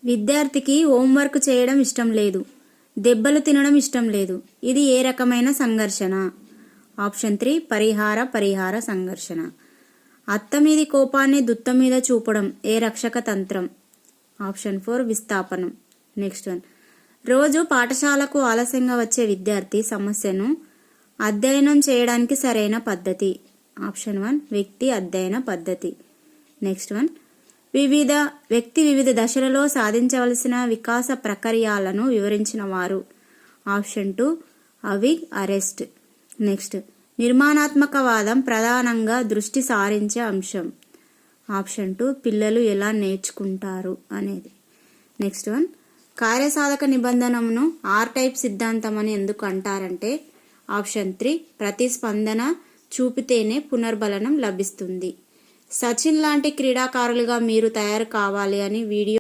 విద్యార్థికి హోంవర్క్ చేయడం ఇష్టం లేదు, దెబ్బలు తినడం ఇష్టం లేదు. ఇది ఏ రకమైన సంఘర్షణ? ఆప్షన్ 3 పరిహార సంఘర్షణ. అత్త మీది కోపాన్ని దుత్త మీద చూపడం ఏ రక్షక తంత్రం? ఆప్షన్ 4 విస్థాపనం. నెక్స్ట్ వన్, రోజు పాఠశాలకు ఆలస్యంగా వచ్చే విద్యార్థి సమస్యను అధ్యయనం చేయడానికి సరైన పద్ధతి. ఆప్షన్ 1 వ్యక్తి అధ్యయన పద్ధతి. నెక్స్ట్ వన్, వ్యక్తి వివిధ దశలలో సాధించవలసిన వికాస ప్రక్రియలను వివరించిన వారు. ఆప్షన్ 2 అవిగ్ అరెస్ట్. నెక్స్ట్, నిర్మాణాత్మకవాదం ప్రధానంగా దృష్టి సారించే అంశం. ఆప్షన్ 2 పిల్లలు ఎలా నేర్చుకుంటారు అనేది. నెక్స్ట్ వన్, కార్యసాధక నిబంధనను ఆర్ టైప్ సిద్ధాంతం అని ఎందుకు అంటారంటే ఆప్షన్ 3 ప్రతిస్పందన చూపితేనే పునర్బలనం లభిస్తుంది. సచిన్ లాంటి క్రీడాకారులుగా మీరు తయారు కావాలి అని వీడియో